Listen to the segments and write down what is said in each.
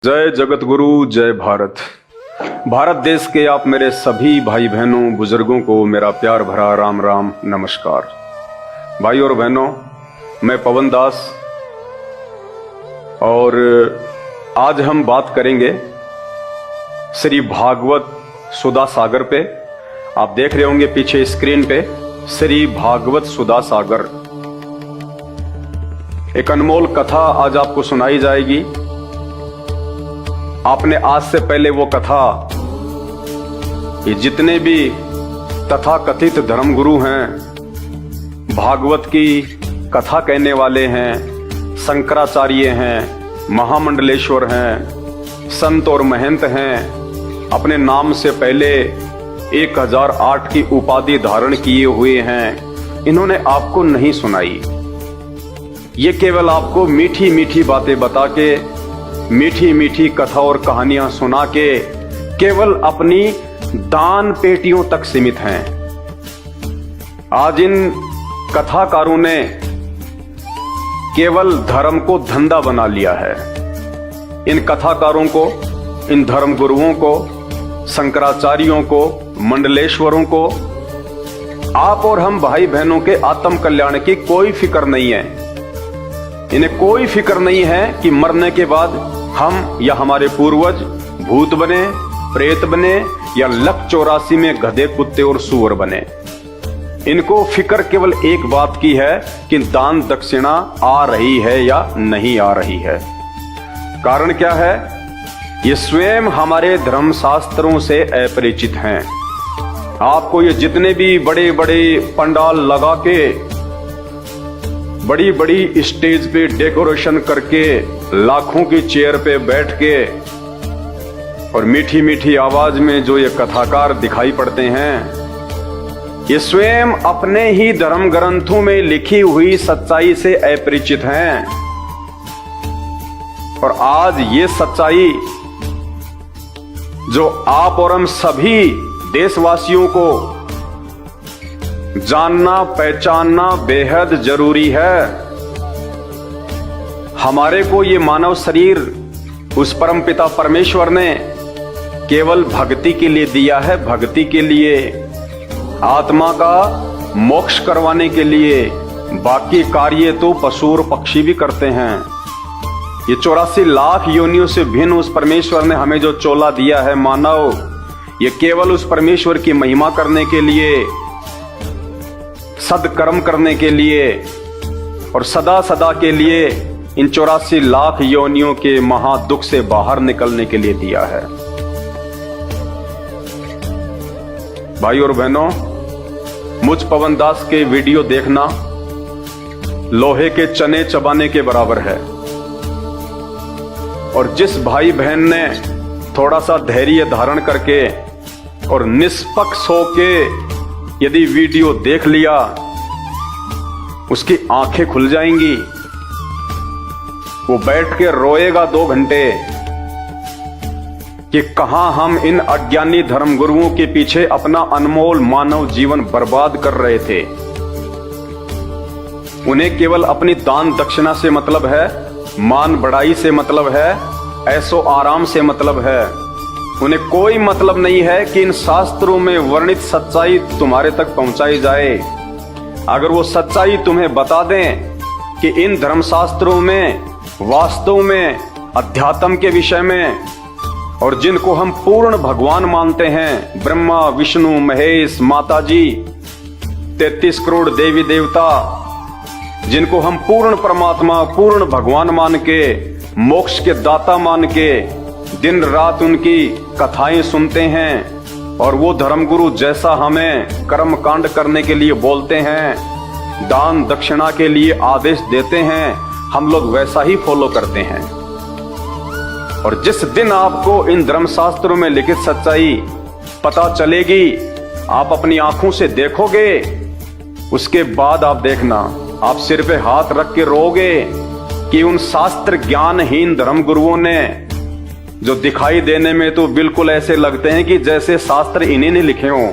जय जगत गुरु, जय भारत। भारत देश के आप मेरे सभी भाई बहनों बुजुर्गों को मेरा प्यार भरा राम राम नमस्कार। भाई और बहनों, मैं पवन दास और आज हम बात करेंगे श्री भागवत सुधा सागर पे। आप देख रहे होंगे पीछे स्क्रीन पे श्री भागवत सुधा सागर। एक अनमोल कथा आज आपको सुनाई जाएगी। आपने आज से पहले वो कथा, ये जितने भी तथाकथित धर्मगुरु हैं, भागवत की कथा कहने वाले हैं, शंकराचार्य हैं, महामंडलेश्वर हैं, संत और महंत हैं, अपने नाम से पहले 1008 की उपाधि धारण किए हुए हैं, इन्होंने आपको नहीं सुनाई। ये केवल आपको मीठी मीठी बातें बता के, मीठी मीठी कथा और कहानियां सुना के केवल अपनी दान पेटियों तक सीमित हैं। आज इन कथाकारों ने केवल धर्म को धंधा बना लिया है। इन कथाकारों को, इन धर्मगुरुओं को, शंकराचार्यों को, मंडलेश्वरों को, आप और हम भाई बहनों के आत्म कल्याण की कोई फिक्र नहीं है। इन्हें कोई फिक्र नहीं है कि मरने के बाद हम या हमारे पूर्वज भूत बने, प्रेत बने या लक 84 में गधे, कुत्ते और सूअर बने। इनको फिक्र केवल एक बात की है कि दान दक्षिणा आ रही है या नहीं आ रही है। कारण क्या है? ये स्वयं हमारे धर्मशास्त्रों से अपरिचित हैं। आपको ये जितने भी बड़े बड़े पंडाल लगा के, बड़ी बड़ी स्टेज पे डेकोरेशन करके, लाखों की चेयर पे बैठ के और मीठी मीठी आवाज में जो ये कथाकार दिखाई पड़ते हैं, ये स्वयं अपने ही धर्म ग्रंथों में लिखी हुई सच्चाई से अपरिचित हैं। और आज ये सच्चाई जो आप और हम सभी देशवासियों को जानना पहचानना बेहद जरूरी है। हमारे को ये मानव शरीर उस परम पिता परमेश्वर ने केवल भक्ति के लिए दिया है, भक्ति के लिए, आत्मा का मोक्ष करवाने के लिए। बाकी कार्य तो पशु और पक्षी भी करते हैं। ये 84 लाख योनियों से भिन्न उस परमेश्वर ने हमें जो चोला दिया है मानव, ये केवल उस परमेश्वर की महिमा करने के लिए, सदकर्म करने के लिए और सदा सदा के लिए इन 84 लाख योनियों के महादुख से बाहर निकलने के लिए दिया है। भाई और बहनों, मुझ पवन दास के वीडियो देखना लोहे के चने चबाने के बराबर है। और जिस भाई बहन ने थोड़ा सा धैर्य धारण करके और निष्पक्ष होके यदि वीडियो देख लिया, उसकी आंखें खुल जाएंगी। वो बैठ के रोएगा 2 घंटे कि कहां हम इन अज्ञानी धर्मगुरुओं के पीछे अपना अनमोल मानव जीवन बर्बाद कर रहे थे। उन्हें केवल अपनी दान दक्षिणा से मतलब है, मान बढ़ाई से मतलब है, ऐशो आराम से मतलब है। उन्हें कोई मतलब नहीं है कि इन शास्त्रों में वर्णित सच्चाई तुम्हारे तक पहुंचाई जाए। अगर वो सच्चाई तुम्हें बता दें कि इन धर्मशास्त्रों में वास्तव में अध्यात्म के विषय में, और जिनको हम पूर्ण भगवान मानते हैं, ब्रह्मा विष्णु महेश माता जी, 33 करोड़ देवी देवता, जिनको हम पूर्ण परमात्मा पूर्ण भगवान मान के, मोक्ष के दाता मान के दिन रात उनकी कथाएं सुनते हैं, और वो धर्मगुरु जैसा हमें कर्म कांड करने के लिए बोलते हैं, दान दक्षिणा के लिए आदेश देते हैं, हम लोग वैसा ही फॉलो करते हैं। और जिस दिन आपको इन धर्मशास्त्रों में लिखित सच्चाई पता चलेगी, आप अपनी आंखों से देखोगे, उसके बाद आप देखना, आप सिर पे हाथ रख के रोगे कि उन शास्त्र ज्ञानहीन धर्मगुरुओं ने, जो दिखाई देने में तो बिल्कुल ऐसे लगते हैं कि जैसे शास्त्र इन्हीं ने लिखे हों,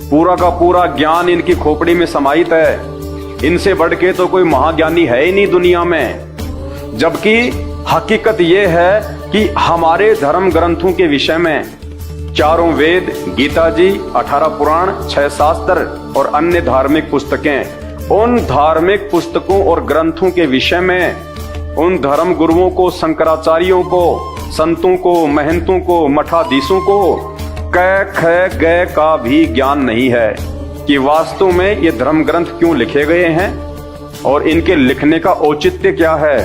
पूरा का पूरा ज्ञान इनकी खोपड़ी में समाहित है, इनसे बढ़ के तो कोई महाज्ञानी है ही नहीं दुनिया में। जबकि हकीकत यह है कि हमारे धर्म ग्रंथों के विषय में चारों वेद, गीता जी, 18 पुराण, 6 शास्त्र और अन्य धार्मिक पुस्तकें, उन धार्मिक पुस्तकों और ग्रंथों के विषय में उन धर्म गुरुओं को, शंकराचार्यों को, संतों को, महंतों को, मठाधीशों को क ख ग का भी ज्ञान नहीं है कि वास्तव में ये धर्म ग्रंथ क्यों लिखे गए हैं और इनके लिखने का औचित्य क्या है।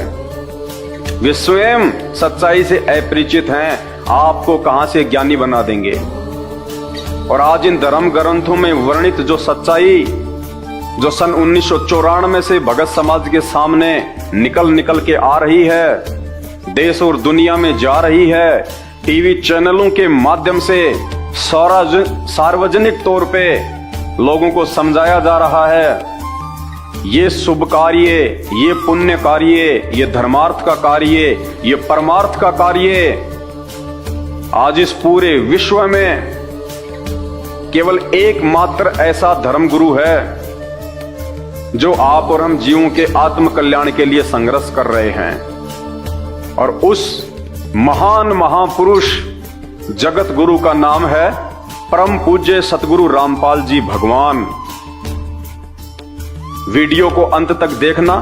वे स्वयं सच्चाई से अपरिचित हैं, आपको कहां से ज्ञानी बना देंगे। और आज इन धर्म ग्रंथों में वर्णित जो सच्चाई जो सन 1994 से भगत समाज के सामने निकल के आ रही है, देश और दुनिया में जा रही है, टीवी चैनलों के माध्यम से सार्वजनिक तौर पे लोगों को समझाया जा रहा है। ये शुभ कार्य, ये पुण्य कार्य, ये धर्मार्थ का कार्य, ये परमार्थ का कार्य आज इस पूरे विश्व में केवल एकमात्र ऐसा धर्मगुरु है जो आप और हम जीवों के आत्म कल्याण के लिए संघर्ष कर रहे हैं। और उस महान महापुरुष जगत गुरु का नाम है परम पूज्य सतगुरु रामपाल जी भगवान। वीडियो को अंत तक देखना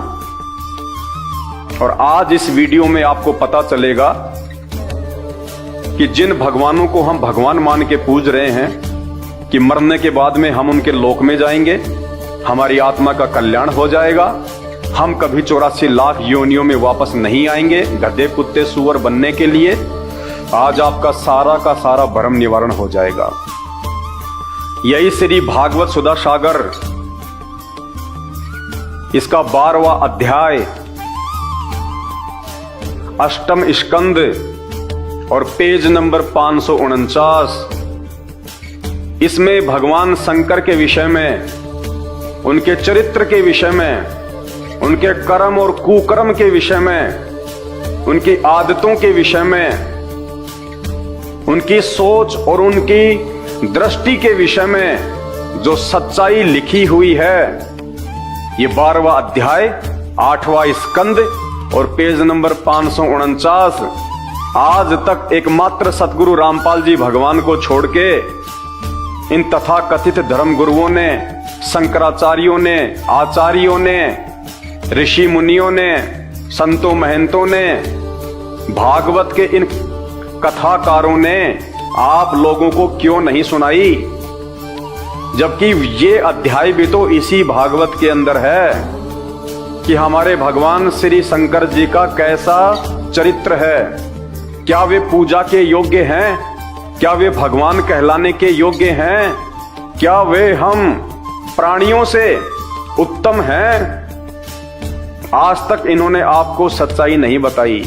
और आज इस वीडियो में आपको पता चलेगा कि जिन भगवानों को हम भगवान मान के पूज रहे हैं कि मरने के बाद में हम उनके लोक में जाएंगे, हमारी आत्मा का कल्याण हो जाएगा, हम कभी 84 लाख योनियों में वापस नहीं आएंगे गधे कुत्ते सूअर बनने के लिए। आज आपका सारा का सारा भ्रम निवारण हो जाएगा। यही श्री भागवत सुधा सागर इसका 12वां अध्याय, 8वां स्कंद और पेज नंबर 549, इसमें भगवान शंकर के विषय में, उनके चरित्र के विषय में, उनके कर्म और कुकर्म के विषय में, उनकी आदतों के विषय में, उनकी सोच और उनकी दृष्टि के विषय में जो सच्चाई लिखी हुई है, ये 12वां अध्याय, 8वां स्कंद और पेज नंबर 549 आज तक एकमात्र सतगुरु रामपाल जी भगवान को छोड़ के इन तथाकथित धर्म गुरुओं ने, शंकराचार्यों ने, आचार्यों ने, ऋषि मुनियों ने, संतों महंतों ने, भागवत के इन कथाकारों ने आप लोगों को क्यों नहीं सुनाई, जबकि ये अध्याय भी तो इसी भागवत के अंदर है कि हमारे भगवान श्री शंकर जी का कैसा चरित्र है। क्या वे पूजा के योग्य हैं? क्या वे भगवान कहलाने के योग्य हैं? क्या वे हम प्राणियों से उत्तम हैं? आज तक इन्होंने आपको सच्चाई नहीं बताई,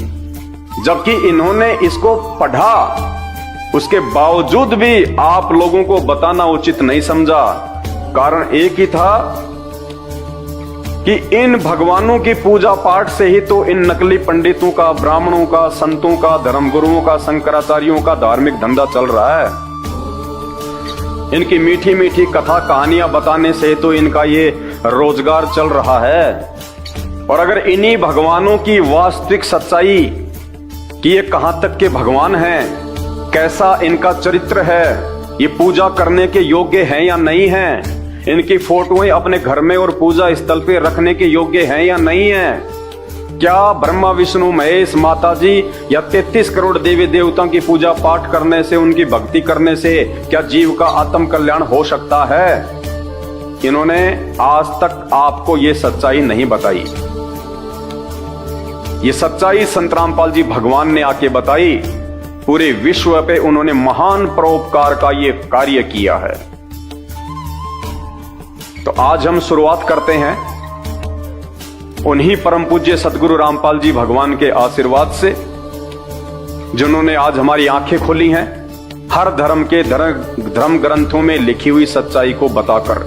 जबकि इन्होंने इसको पढ़ा, उसके बावजूद भी आप लोगों को बताना उचित नहीं समझा। कारण एक ही था कि इन भगवानों की पूजा पाठ से ही तो इन नकली पंडितों का, ब्राह्मणों का, संतों का, धर्मगुरुओं का, शंकराचार्यों का धार्मिक धंधा चल रहा है। इनकी मीठी मीठी कथा कहानियां बताने से तो इनका ये रोजगार चल रहा है। और अगर इन्हीं भगवानों की वास्तविक सच्चाई कि ये कहां तक के भगवान हैं, कैसा इनका चरित्र है, ये पूजा करने के योग्य हैं या नहीं हैं, इनकी फोटोएं अपने घर में और पूजा स्थल पे रखने के योग्य हैं या नहीं हैं, क्या ब्रह्मा विष्णु महेश माता जी या 33 करोड़ देवी देवताओं की पूजा पाठ करने से, उनकी भक्ति करने से क्या जीव का आत्म कल्याण हो सकता है? इन्होंने आज तक आपको ये सच्चाई नहीं बताई। ये सच्चाई संत रामपाल जी भगवान ने आके बताई। पूरे विश्व पे उन्होंने महान परोपकार का ये कार्य किया है। तो आज हम शुरुआत करते हैं उन्हीं परम पूज्य सतगुरु रामपाल जी भगवान के आशीर्वाद से, जिन्होंने आज हमारी आंखें खोली हैं हर धर्म के धर्म ग्रंथों में लिखी हुई सच्चाई को बताकर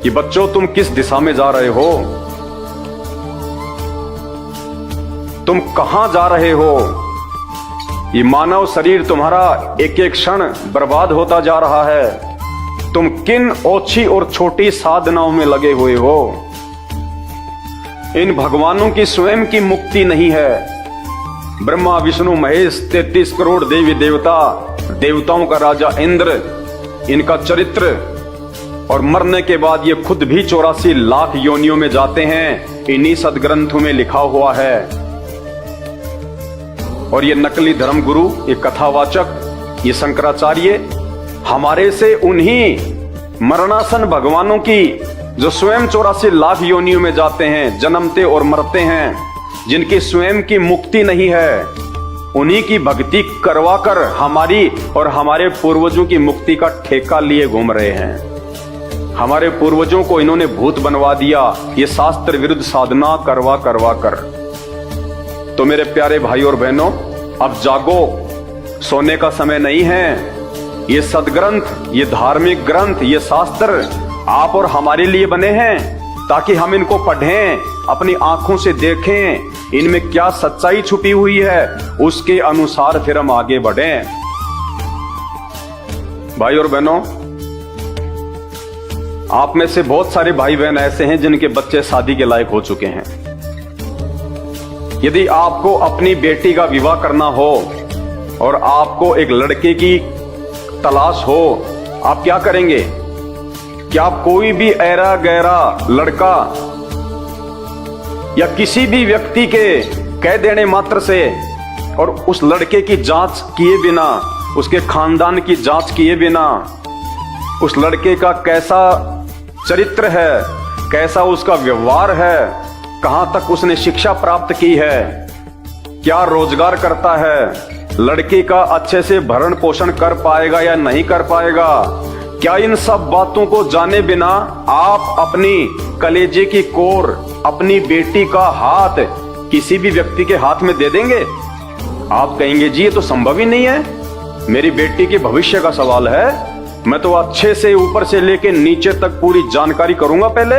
कि बच्चों तुम किस दिशा में जा रहे हो, तुम कहां जा रहे हो। ये मानव शरीर तुम्हारा एक एक क्षण बर्बाद होता जा रहा है। तुम किन ओछी और छोटी साधनाओं में लगे हुए हो। इन भगवानों की स्वयं की मुक्ति नहीं है। ब्रह्मा विष्णु महेश 33 करोड़ देवी देवता, देवताओं का राजा इंद्र, इनका चरित्र, और मरने के बाद ये खुद भी 84 लाख योनियों में जाते हैं, इन्हीं सदग्रंथों में लिखा हुआ है। और ये नकली धर्म गुरु, ये कथावाचक, ये शंकराचार्य हमारे से उन्हीं मरणासन भगवानों की, जो स्वयं 84 लाख योनियों में जाते हैं, जन्मते और मरते हैं, जिनकी स्वयं की मुक्ति नहीं है, उन्हीं की भक्ति करवाकर हमारी और हमारे पूर्वजों की मुक्ति का ठेका लिए घूम रहे हैं। हमारे पूर्वजों को इन्होंने भूत बनवा दिया, ये शास्त्र विरुद्ध साधना करवा कर। तो मेरे प्यारे भाई और बहनों, अब जागो, सोने का समय नहीं है। ये सदग्रंथ, ये धार्मिक ग्रंथ, ये शास्त्र आप और हमारे लिए बने हैं, ताकि हम इनको पढ़ें, अपनी आंखों से देखें इनमें क्या सच्चाई छुपी हुई है, उसके अनुसार फिर हम आगे बढ़ें। भाई और बहनों, आप में से बहुत सारे भाई बहन ऐसे हैं जिनके बच्चे शादी के लायक हो चुके हैं। यदि आपको अपनी बेटी का विवाह करना हो और आपको एक लड़के की तलाश हो, आप क्या करेंगे? क्या आप कोई भी ऐरा गैरा लड़का या किसी भी व्यक्ति के कह देने मात्र से और उस लड़के की जांच किए बिना, उसके खानदान की जांच किए बिना, उस लड़के का कैसा चरित्र है, कैसा उसका व्यवहार है, कहां तक उसने शिक्षा प्राप्त की है, क्या रोजगार करता है, लड़की का अच्छे से भरण पोषण कर पाएगा या नहीं कर पाएगा, क्या इन सब बातों को जाने बिना आप अपनी कलेजे की कोर, अपनी बेटी का हाथ किसी भी व्यक्ति के हाथ में दे देंगे? आप कहेंगे जी ये तो संभव ही नहीं है, मेरी बेटी के भविष्य का सवाल है, मैं तो अच्छे से ऊपर से लेके नीचे तक पूरी जानकारी करूंगा। पहले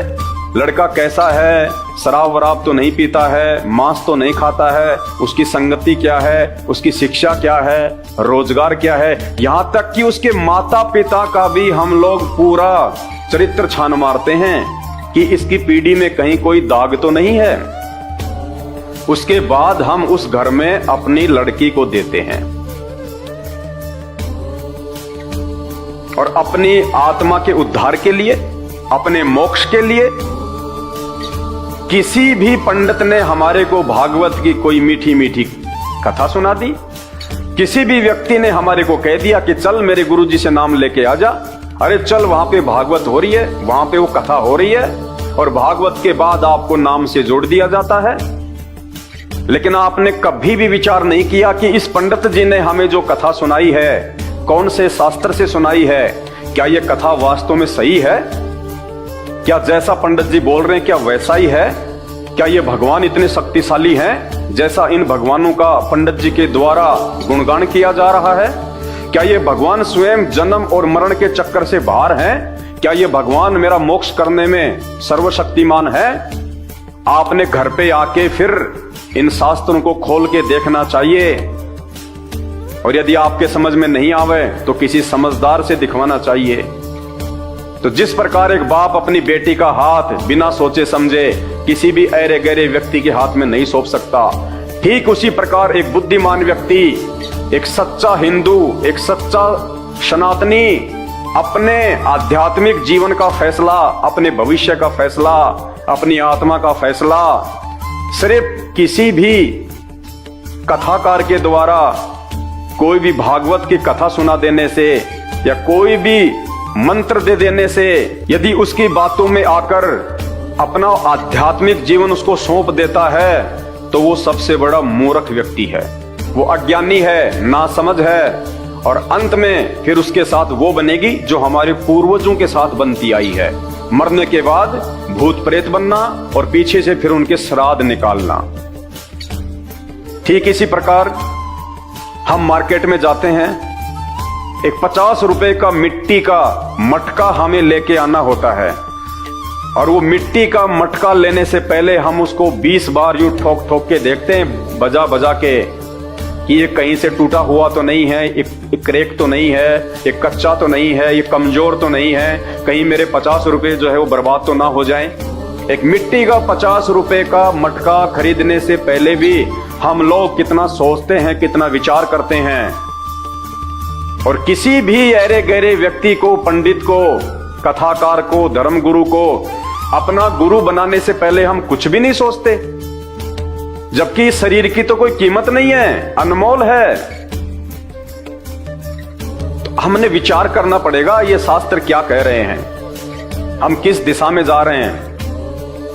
लड़का कैसा है, शराब वराब तो नहीं पीता है, मांस तो नहीं खाता है, उसकी संगति क्या है, उसकी शिक्षा क्या है, रोजगार क्या है, यहां तक कि उसके माता पिता का भी हम लोग पूरा चरित्र छान मारते हैं कि इसकी पीढ़ी में कहीं कोई दाग तो नहीं है। उसके बाद हम उस घर में अपनी लड़की को देते हैं और अपनी आत्मा के उद्धार के लिए, अपने मोक्ष के लिए किसी भी पंडित ने हमारे को भागवत की कोई मीठी मीठी कथा सुना दी, किसी भी व्यक्ति ने हमारे को कह दिया कि चल मेरे गुरुजी से नाम लेके आ जा, अरे चल वहां पे भागवत हो रही है, वहां पे वो कथा हो रही है, और भागवत के बाद आपको नाम से जोड़ दिया जाता है। लेकिन आपने कभी भी विचार नहीं किया कि इस पंडित जी ने हमें जो कथा सुनाई है, कौन से शास्त्र से सुनाई है, क्या यह कथा वास्तव में सही है? क्या जैसा पंडित जी बोल रहे हैं क्या वैसा ही है? क्या ये भगवान इतने शक्तिशाली हैं जैसा इन भगवानों का पंडित जी के द्वारा गुणगान किया जा रहा है? क्या ये भगवान स्वयं जन्म और मरण के चक्कर से बाहर हैं? क्या ये भगवान मेरा मोक्ष करने में सर्वशक्तिमान है? आपने घर पे आके फिर इन शास्त्रों को खोल के देखना चाहिए, और यदि आपके समझ में नहीं आवे तो किसी समझदार से दिखवाना चाहिए। तो जिस प्रकार एक बाप अपनी बेटी का हाथ बिना सोचे समझे किसी भी ऐरे गहरे व्यक्ति के हाथ में नहीं सौंप सकता, ठीक उसी प्रकार एक बुद्धिमान व्यक्ति, एक सच्चा हिंदू, एक सच्चा सनातनी अपने आध्यात्मिक जीवन का फैसला, अपने भविष्य का फैसला, अपनी आत्मा का फैसला सिर्फ किसी भी कथाकार के द्वारा, कोई भी भागवत की कथा सुना देने से या कोई भी मंत्र दे देने से, यदि उसकी बातों में आकर अपना आध्यात्मिक जीवन उसको सौंप देता है तो वो सबसे बड़ा मूर्ख व्यक्ति है, वो अज्ञानी है, नासमझ है, और अंत में फिर उसके साथ वो बनेगी जो हमारे पूर्वजों के साथ बनती आई है, मरने के बाद भूत प्रेत बनना और पीछे से फिर उनके श्राद्ध निकालना। ठीक इसी प्रकार हम मार्केट में जाते हैं, एक 50 रुपए का मिट्टी का मटका हमें लेके आना होता है, और वो मिट्टी का मटका लेने से पहले हम उसको 20 बार यूं ठोक ठोक के देखते हैं, बजा बजा के, कि ये कहीं से टूटा हुआ तो नहीं है, एक क्रैक तो नहीं है, एक कच्चा तो नहीं है, ये कमजोर तो नहीं है, कहीं मेरे 50 रुपए जो है वो बर्बाद तो ना हो जाएं। एक मिट्टी का 50 रुपए का मटका खरीदने से पहले भी हम लोग कितना सोचते हैं, कितना विचार करते हैं। और किसी भी अरे गहरे व्यक्ति को, पंडित को, कथाकार को, धर्मगुरु को अपना गुरु बनाने से पहले हम कुछ भी नहीं सोचते, जबकि शरीर की तो कोई कीमत नहीं है, अनमोल है। तो हमने विचार करना पड़ेगा ये शास्त्र क्या कह रहे हैं, हम किस दिशा में जा रहे हैं।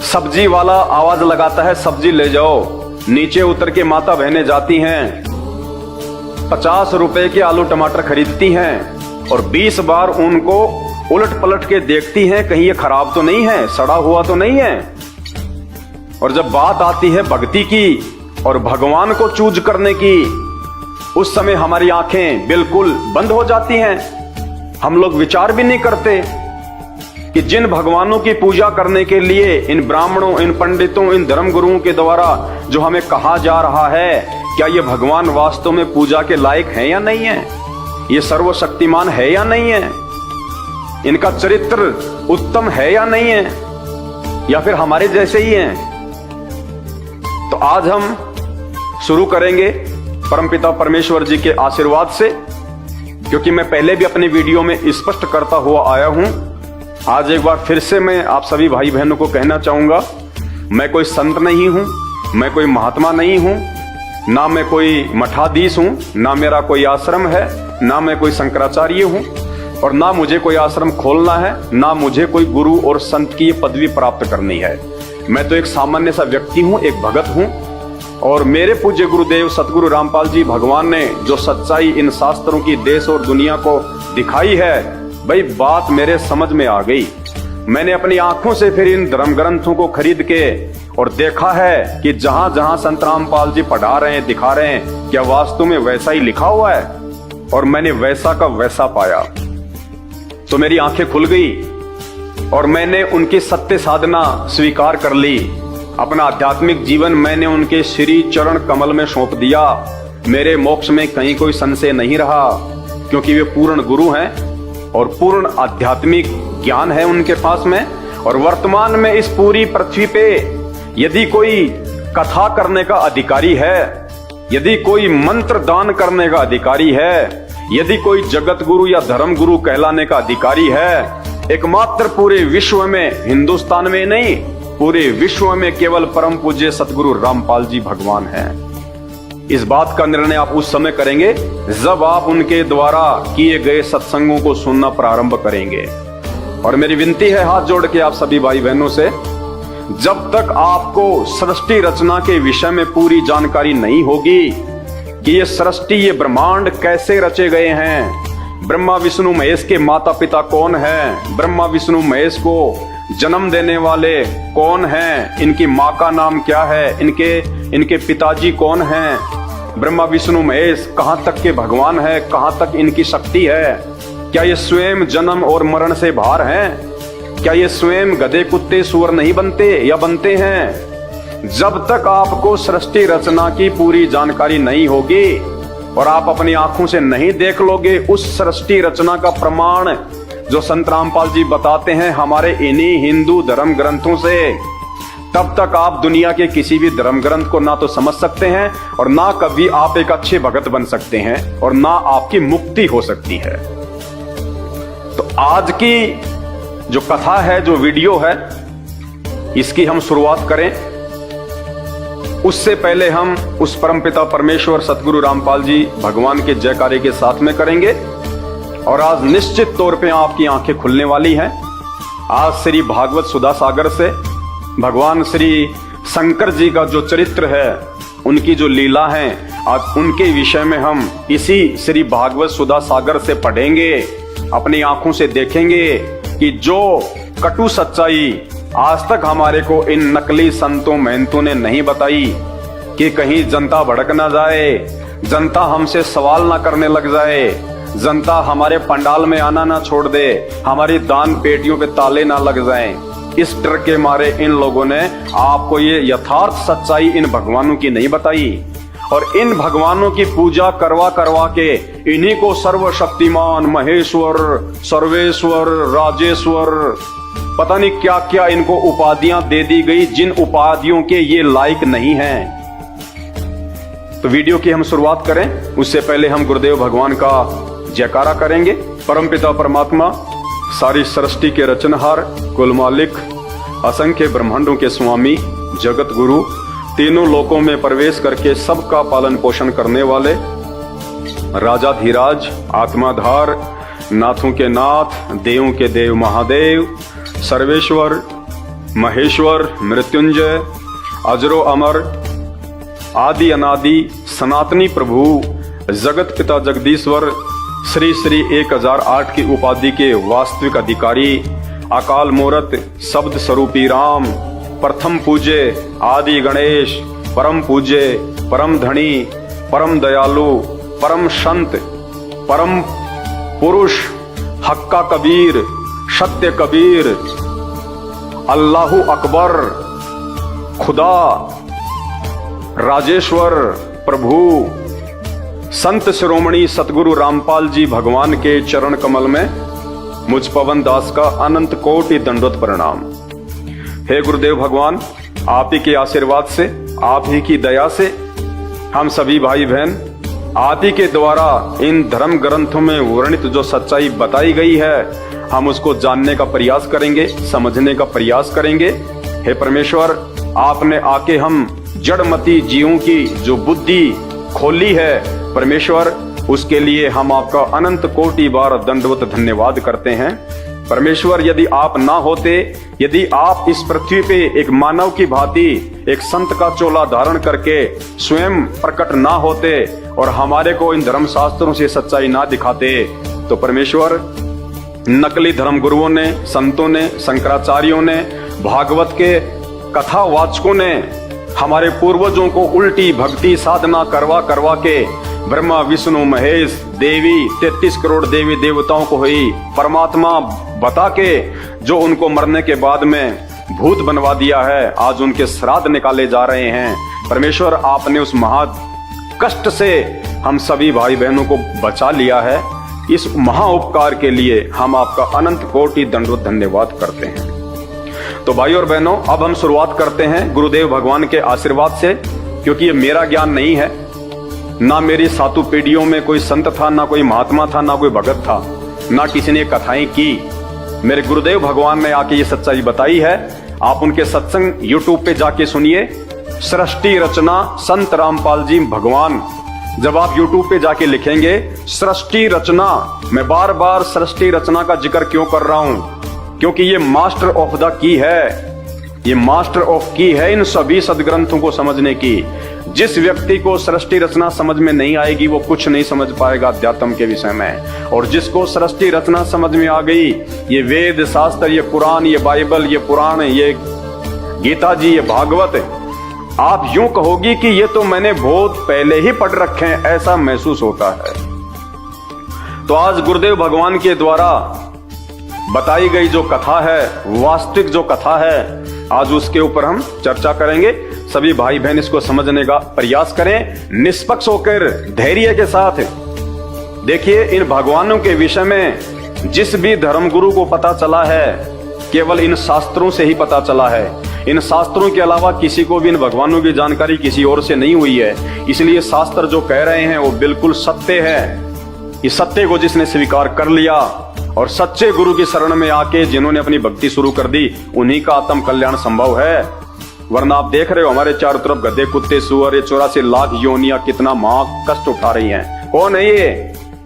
सब्जी वाला आवाज लगाता है, सब्जी ले जाओ, नीचे उतर के माता बहनें जाती हैं, 50 रुपए के आलू टमाटर खरीदती हैं और 20 बार उनको उलट पलट के देखती हैं, कहीं ये खराब तो नहीं है, सड़ा हुआ तो नहीं है। और जब बात आती है भक्ति की और भगवान को चूज करने की, उस समय हमारी आंखें बिल्कुल बंद हो जाती हैं। हम लोग विचार भी नहीं करते कि जिन भगवानों की पूजा करने के लिए इन ब्राह्मणों, इन पंडितों, इन धर्मगुरुओं के द्वारा जो हमें कहा जा रहा है, क्या ये भगवान वास्तव में पूजा के लायक हैं या नहीं है, ये सर्वशक्तिमान है या नहीं है, इनका चरित्र उत्तम है या नहीं है, या फिर हमारे जैसे ही हैं। तो आज हम शुरू करेंगे परमपिता परमेश्वर जी के आशीर्वाद से, क्योंकि मैं पहले भी अपने वीडियो में स्पष्ट करता हुआ आया हूं। आज एक बार फिर से मैं आप सभी भाई बहनों को कहना चाहूंगा, मैं कोई संत नहीं हूं, मैं कोई महात्मा नहीं हूं, ना मैं कोई मठाधीश हूं, ना मेरा कोई आश्रम है, ना मैं कोई शंकराचार्य हूं, और ना मुझे कोई आश्रम खोलना है, ना मुझे कोई गुरु और संत की पदवी प्राप्त करनी है। मैं तो एक सामान्य सा व्यक्ति हूं, एक भगत हूं। और मेरे पूज्य गुरुदेव सतगुरु रामपाल जी भगवान ने जो सच्चाई इन शास्त्रों की देश और दुनिया को दिखाई है, भाई बात मेरे समझ में आ गई। मैंने अपनी आंखों से फिर इन धर्म ग्रंथों को खरीद के और देखा है कि जहां जहां संत रामपाल जी पढ़ा रहे हैं, दिखा रहे हैं, क्या वास्तव में वैसा ही लिखा हुआ है, और मैंने वैसा का वैसा पाया। तो मेरी आंखें खुल गई और मैंने उनकी सत्य साधना स्वीकार कर ली। अपना आध्यात्मिक जीवन मैंने उनके श्री चरण कमल में सौंप दिया। मेरे मोक्ष में कहीं कोई संशय नहीं रहा, क्योंकि वे पूर्ण गुरु हैं और पूर्ण आध्यात्मिक ज्ञान है उनके पास में। और वर्तमान में इस पूरी पृथ्वी पे यदि कोई कथा करने का अधिकारी है, यदि कोई मंत्र दान करने का अधिकारी है, यदि कोई जगत गुरु या धर्म गुरु कहलाने का अधिकारी है, एकमात्र पूरे विश्व में, हिंदुस्तान में नहीं, पूरे विश्व में केवल परम पूज्य सतगुरु रामपाल जी भगवान हैं। इस बात का निर्णय आप उस समय करेंगे जब आप उनके द्वारा किए गए सत्संगों को सुनना प्रारंभ करेंगे। और मेरी विनती है हाथ जोड़ के आप सभी भाई बहनों से, जब तक आपको सृष्टि रचना के विषय में पूरी जानकारी नहीं होगी कि ये सृष्टि, ये ब्रह्मांड कैसे रचे गए हैं, ब्रह्मा विष्णु महेश के माता पिता कौन हैं, ब्रह्मा विष्णु महेश को जन्म देने वाले कौन हैं, इनकी माँ का नाम क्या है, इनके पिताजी कौन हैं, ब्रह्मा विष्णु महेश कहां तक के भगवान है, कहां तक इनकी शक्ति है, क्या ये स्वयं जन्म और मरण से बाहर हैं, क्या ये स्वयं गधे कुत्ते सुअर नहीं बनते या बनते हैं। जब तक आपको सृष्टि रचना की पूरी जानकारी नहीं होगी और आप अपनी आंखों से नहीं देख लोगे उस सृष्टि रचना का प्रमाण जो संत रामपाल जी बताते हैं हमारे इन्हीं हिंदू धर्म ग्रंथों से, तब तक आप दुनिया के किसी भी धर्म ग्रंथ को ना तो समझ सकते हैं और ना कभी आप एक अच्छे भगत बन सकते हैं और ना आपकी मुक्ति हो सकती है। तो आज की जो कथा है, जो वीडियो है, इसकी हम शुरुआत करें। उससे पहले हम उस परमपिता परमेश्वर सतगुरु रामपाल जी भगवान के जयकारे के साथ में करेंगे। और आज निश्चित तौर पे आपकी आंखें खुलने वाली हैं। आज श्री भागवत सुधा सागर से भगवान श्री शंकर जी का जो चरित्र है, उनकी जो लीला है, आज उनके विषय में हम इसी श्री भागवत सुधा सागर से पढ़ेंगे, अपनी आंखों से देखेंगे कि जो कटु सच्चाई आज तक हमारे को इन नकली संतों महंतों ने नहीं बताई, कि कहीं जनता भड़क ना जाए, जनता हमसे सवाल ना करने लग जाए, जनता हमारे पंडाल में आना ना छोड़ दे, हमारी दान पेटियों पे ताले ना लग जाएं। इस डर के मारे इन लोगों ने आपको ये यथार्थ सच्चाई इन भगवानों की नहीं बताई और इन भगवानों की पूजा करवा करवा के इन्हीं को सर्वशक्तिमान, महेश्वर, सर्वेश्वर, राजेश्वर पता नहीं क्या क्या इनको उपाधियां दे दी गई, जिन उपाधियों के ये लायक नहीं हैं। तो वीडियो की हम शुरुआत करें उससे पहले हम गुरुदेव भगवान का जयकारा करेंगे। परमपिता परमात्मा, सारी सृष्टि के रचनहार, कुल मालिक, असंख्य ब्रह्मांडों के स्वामी, जगत गुरु, तीनों लोकों में प्रवेश करके सबका पालन पोषण करने वाले, राजाधिराज, आत्माधार, नाथों के नाथ, देवों के देव महादेव, सर्वेश्वर, महेश्वर, मृत्युंजय, अजरो अमर, आदि अनादि, सनातनी प्रभु, जगत पिता जगदीश्वर, श्री श्री 1008 की उपाधि के वास्तविक अधिकारी, अकाल मूरत, शब्द स्वरूपी राम, प्रथम पूज्य आदि गणेश, परम पूज्य, परम धनी, परम दयालु, परम संत, परम पुरुष, हक्का कबीर, सत्य कबीर, अल्लाहु अकबर, खुदा, राजेश्वर प्रभु, संत शिरोमणि सतगुरु रामपाल जी भगवान के चरण कमल में मुझ पवन दास का अनंत कोटि दंडवत प्रणाम। हे गुरुदेव भगवान, आप ही के आशीर्वाद से, आप ही की दया से हम सभी भाई बहन आप ही के द्वारा इन धर्म ग्रंथों में वर्णित जो सच्चाई बताई गई है, हम उसको जानने का प्रयास करेंगे, समझने का प्रयास करेंगे। हे परमेश्वर, आपने आके हम जड़मती जीवों की जो बुद्धि खोली है परमेश्वर, उसके लिए हम आपका अनंत कोटि बार दंडवत धन्यवाद करते हैं। परमेश्वर, यदि आप ना होते, यदि आप इस पृथ्वी पे एक मानव की भांति एक संत का चोला धारण करके स्वयं प्रकट ना होते और हमारे को इन धर्म शास्त्रों से सच्चाई ना दिखाते, तो परमेश्वर, नकली धर्म गुरुओं ने, संतों ने, शंकराचार्यों ने, भागवत के कथावाचकों ने हमारे पूर्वजों को उल्टी भक्ति साधना करवा करवा के ब्रह्मा विष्णु महेश देवी 33 करोड़ देवी देवताओं को ही परमात्मा बता के जो उनको मरने के बाद में भूत बनवा दिया है, आज उनके श्राद्ध निकाले जा रहे हैं। परमेश्वर, आपने उस महा कष्ट से हम सभी भाई बहनों को बचा लिया है। इस महा उपकार के लिए हम आपका अनंत कोटि दंडवत धन्यवाद करते हैं। तो भाई और बहनों, अब हम शुरुआत करते हैं गुरुदेव भगवान के आशीर्वाद से, क्योंकि ये मेरा ज्ञान नहीं है, ना मेरी सातु पीढ़ियों में कोई संत था, ना कोई महात्मा था, ना कोई भगत था, ना किसी ने कथाएं की। मेरे गुरुदेव भगवान ने आके ये सच्चाई बताई है। आप उनके सत्संग यूट्यूब पे जाके सुनिए, सृष्टि रचना संत रामपाल जी भगवान। जब आप यूट्यूब पे जाके लिखेंगे सृष्टि रचना, मैं बार बार सृष्टि रचना का जिक्र क्यों कर रहा हूं, क्योंकि ये मास्टर ऑफ द की है, ये मास्टर ऑफ की है इन सभी सदग्रंथों को समझने की। जिस व्यक्ति को सृष्टि रचना समझ में नहीं आएगी वो कुछ नहीं समझ पाएगा अध्यात्म के विषय में, और जिसको सृष्टि रचना समझ में आ गई, ये वेद शास्त्र, ये कुरान, ये बाइबल, ये पुराण, ये गीता जी, ये भागवत, आप यूं कहोगी कि ये तो मैंने बहुत पहले ही पढ़ रखे हैं, ऐसा महसूस होता है। तो आज गुरुदेव भगवान के द्वारा बताई गई जो कथा है, वास्तविक जो कथा है, आज उसके ऊपर हम चर्चा करेंगे। सभी भाई बहन इसको समझने का प्रयास करें, निष्पक्ष होकर, धैर्य के साथ। देखिए, इन भगवानों के विषय में जिस भी धर्मगुरु को पता चला है, केवल इन शास्त्रों से ही पता चला है। इन शास्त्रों के अलावा किसी को भी इन भगवानों की जानकारी किसी और से नहीं हुई है। इसलिए शास्त्र जो कह रहे हैं वो बिल्कुल सत्य है। इस सत्य को जिसने स्वीकार कर लिया और सच्चे गुरु की शरण में आके जिन्होंने अपनी भक्ति शुरू कर दी, उन्हीं का आत्म कल्याण संभव है। वरना आप देख रहे हो हमारे चारों तरफ गधे, कुत्ते, सुअर, ये 84 लाख योनियां कितना महा कष्ट उठा रही हैं। कौन है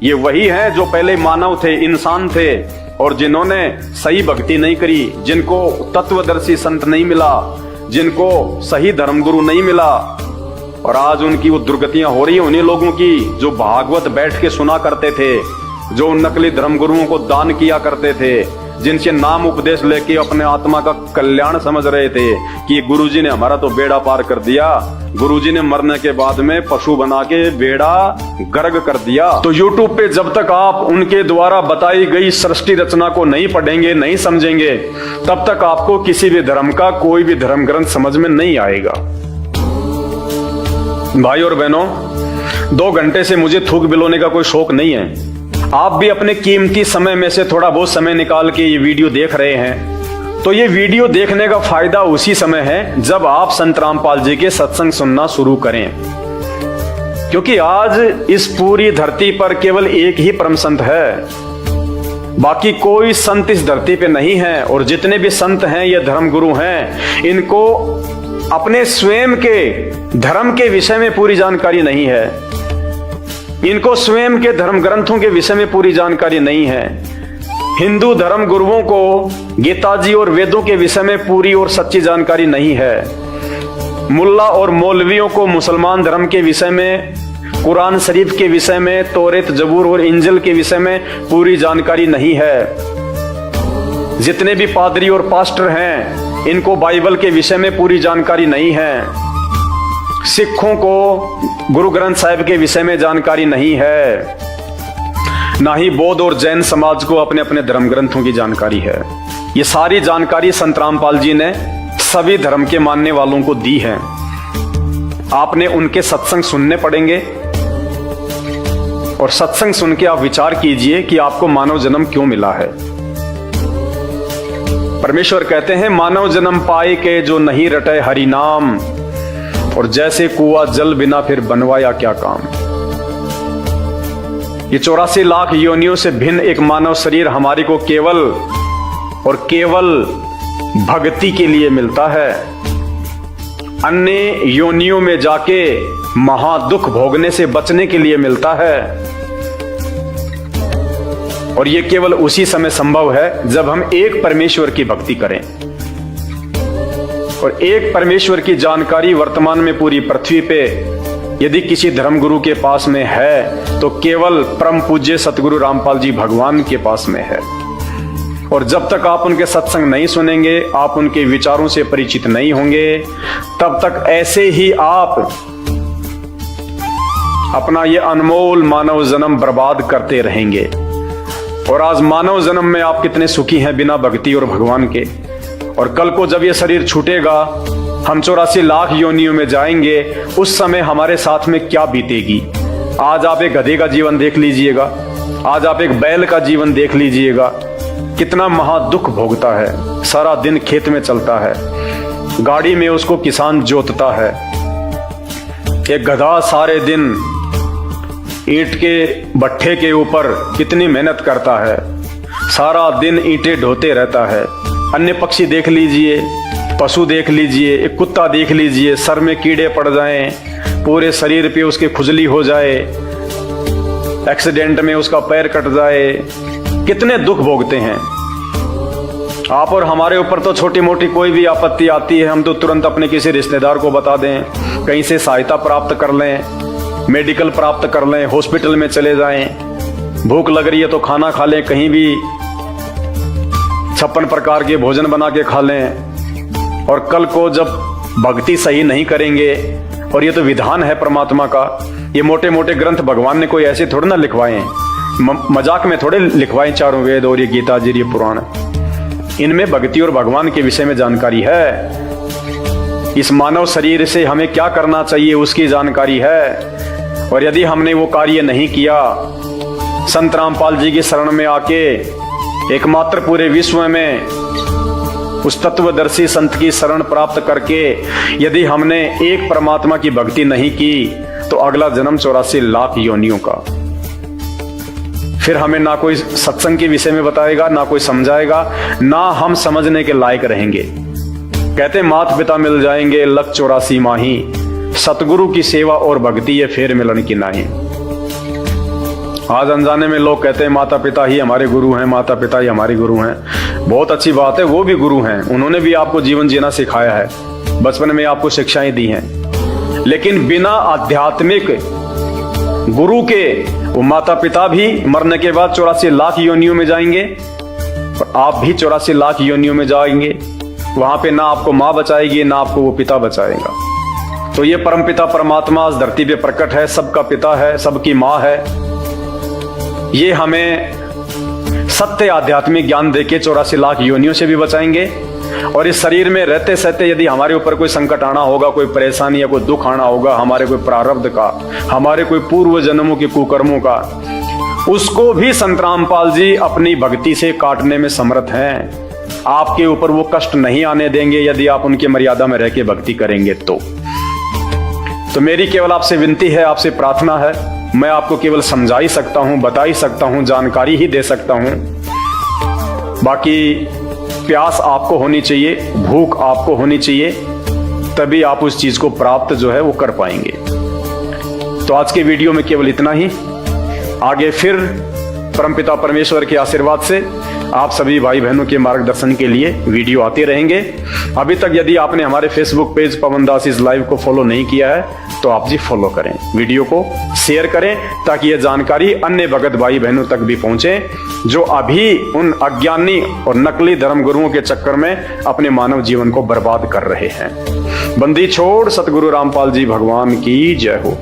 ये वही हैं जो पहले मानव थे, इंसान थे, और जिन्होंने सही भक्ति नहीं करी, जिनको तत्वदर्शी संत नहीं मिला, जिनको सही धर्मगुरु नहीं मिला, और आज उनकी वो दुर्गतियां हो रही है उन्हीं लोगों की जो भागवत बैठ के सुना करते थे, जो नकली धर्मगुरुओं को दान किया करते थे, जिनसे नाम उपदेश लेके अपने आत्मा का कल्याण समझ रहे थे कि गुरुजी ने हमारा तो बेड़ा पार कर दिया, गुरुजी ने मरने के बाद में पशु बना के बेड़ा गर्ग कर दिया। तो YouTube पे जब तक आप उनके द्वारा बताई गई सृष्टि रचना को नहीं पढ़ेंगे, नहीं समझेंगे, तब तक आपको किसी भी धर्म का कोई भी धर्म ग्रंथ समझ में नहीं आएगा। भाई और बहनों, 2 घंटे से मुझे थूक बिलोने का कोई शौक नहीं है। आप भी अपने कीमती समय में से थोड़ा बहुत समय निकाल के ये वीडियो देख रहे हैं, तो ये वीडियो देखने का फायदा उसी समय है जब आप संत रामपाल जी के सत्संग सुनना शुरू करें, क्योंकि आज इस पूरी धरती पर केवल एक ही परम संत है, बाकी कोई संत इस धरती पे नहीं है। और जितने भी संत हैं ये धर्म गुरु हैं, इनको अपने स्वयं के धर्म के विषय में पूरी जानकारी नहीं है, इनको स्वयं के धर्म ग्रंथों के विषय में पूरी जानकारी नहीं है। हिंदू धर्म गुरुओं को गीता जी और वेदों के विषय में पूरी और सच्ची जानकारी नहीं है। मुल्ला और मौलवियों को मुसलमान धर्म के विषय में, कुरान शरीफ के विषय में, तौरेत जबूर और इंजिल के विषय में पूरी जानकारी नहीं है। जितने भी पादरी और पास्टर हैं, इनको बाइबल के विषय में पूरी जानकारी नहीं है। सिखों को गुरु ग्रंथ साहिब के विषय में जानकारी नहीं है, ना ही बौद्ध और जैन समाज को अपने अपने धर्म ग्रंथों की जानकारी है। ये सारी जानकारी संत रामपाल जी ने सभी धर्म के मानने वालों को दी है। आपने उनके सत्संग सुनने पड़ेंगे और सत्संग सुन के आप विचार कीजिए कि आपको मानव जन्म क्यों मिला है। परमेश्वर कहते हैं, मानव जन्म पाए के जो नहीं रटे हरि नाम, और जैसे कुआं जल बिना फिर बनवाया क्या काम। ये 84 लाख योनियों से भिन्न एक मानव शरीर हमारी को केवल और केवल भक्ति के लिए मिलता है। अन्य योनियों में जाके महादुख भोगने से बचने के लिए मिलता है। और ये केवल उसी समय संभव है जब हम एक परमेश्वर की भक्ति करें। और एक परमेश्वर की जानकारी वर्तमान में पूरी पृथ्वी पे यदि किसी धर्मगुरु के पास में है तो केवल परम पूज्य सतगुरु रामपाल जी भगवान के पास में है। और जब तक आप उनके सत्संग नहीं सुनेंगे, आप उनके विचारों से परिचित नहीं होंगे, तब तक ऐसे ही आप अपना ये अनमोल मानव जन्म बर्बाद करते रहेंगे। और आज मानव जन्म में आप कितने सुखी हैं बिना भक्ति और भगवान के। और कल को जब ये शरीर छूटेगा, हम 84 लाख योनियों में जाएंगे, उस समय हमारे साथ में क्या बीतेगी। आज आप एक गधे का जीवन देख लीजिएगा, आज आप एक बैल का जीवन देख लीजिएगा, कितना महादुख भोगता है। सारा दिन खेत में चलता है, गाड़ी में उसको किसान जोतता है। एक गधा सारे दिन ईंट के भट्ठे के ऊपर कितनी मेहनत करता है, सारा दिन ईंटें ढोते रहता है। अन्य पक्षी देख लीजिए, पशु देख लीजिए, एक कुत्ता देख लीजिए, सर में कीड़े पड़ जाएं, पूरे शरीर पे उसके खुजली हो जाए, एक्सीडेंट में उसका पैर कट जाए, कितने दुख भोगते हैं। आप और हमारे ऊपर तो छोटी मोटी कोई भी आपत्ति आती है, हम तो तुरंत अपने किसी रिश्तेदार को बता दें, कहीं से सहायता प्राप्त कर लें, मेडिकल प्राप्त कर लें, हॉस्पिटल में चले जाएं। भूख लग रही है तो खाना खा लें, कहीं भी 56 प्रकार के भोजन बना के खा लें। और कल को जब भक्ति सही नहीं करेंगे, और ये तो विधान है परमात्मा का, ये मोटे मोटे ग्रंथ भगवान ने कोई ऐसे थोड़े ना लिखवाए, मजाक में थोड़े लिखवाए। चारों वेद और ये गीता जी, ये पुराण, इनमें भक्ति और भगवान के विषय में जानकारी है। इस मानव शरीर से हमें क्या करना चाहिए उसकी जानकारी है। और यदि हमने वो कार्य नहीं किया, संत रामपाल जी की शरण में आके एकमात्र पूरे विश्व में उस तत्वदर्शी संत की शरण प्राप्त करके यदि हमने एक परमात्मा की भक्ति नहीं की, तो अगला जन्म 84 लाख योनियों का। फिर हमें ना कोई सत्संग के विषय में बताएगा, ना कोई समझाएगा, ना हम समझने के लायक रहेंगे। कहते माता पिता मिल जाएंगे लख 84 माही, सतगुरु की सेवा और भक्ति ये फेर मिलन की नाही। आज अनजाने में लोग कहते हैं माता पिता ही हमारे गुरु हैं, माता पिता ही हमारे गुरु हैं। बहुत अच्छी बात है, वो भी गुरु हैं, उन्होंने भी आपको जीवन जीना सिखाया है, बचपन में आपको शिक्षाएं दी हैं। लेकिन बिना आध्यात्मिक गुरु के वो माता पिता भी मरने के बाद 84 लाख योनियों में जाएंगे, और आप भी 84 लाख योनियों में जाएंगे। वहां पे ना आपको माँ बचाएगी, ना आपको वो पिता बचाएगा। तो ये परमपिता परमात्मा इस धरती पे प्रकट है, सबका पिता है, सबकी माँ है। ये हमें सत्य आध्यात्मिक ज्ञान देके 84 लाख योनियों से भी बचाएंगे। और इस शरीर में रहते सहते यदि हमारे ऊपर कोई संकट आना होगा, कोई परेशानी या कोई दुख आना होगा, हमारे कोई प्रारब्ध का, हमारे कोई पूर्व जन्मों के कुकर्मों का, उसको भी संत रामपाल जी अपनी भक्ति से काटने में समर्थ हैं। आपके ऊपर वो कष्ट नहीं आने देंगे यदि आप उनकी मर्यादा में रह के भक्ति करेंगे तो मेरी केवल आपसे विनती है, आपसे प्रार्थना है, मैं आपको केवल समझा ही सकता हूं, बता ही सकता हूं, जानकारी ही दे सकता हूं। बाकी प्यास आपको होनी चाहिए, भूख आपको होनी चाहिए, तभी आप उस चीज को प्राप्त जो है वो कर पाएंगे। तो आज के वीडियो में केवल इतना ही। आगे फिर परमपिता परमेश्वर के आशीर्वाद से आप सभी भाई बहनों के मार्गदर्शन के लिए वीडियो आते रहेंगे। अभी तक यदि आपने हमारे Facebook page Pawan Das is live को फॉलो नहीं किया है तो आप जी फॉलो करें, वीडियो को शेयर करें, ताकि यह जानकारी अन्य भगत भाई बहनों तक भी पहुंचे जो अभी उन अज्ञानी और नकली धर्म गुरुओं के चक्कर में अपने मानव जीवन को बर्बाद कर रहे हैं। बंदी छोड़ सतगुरु रामपाल जी भगवान की जय हो।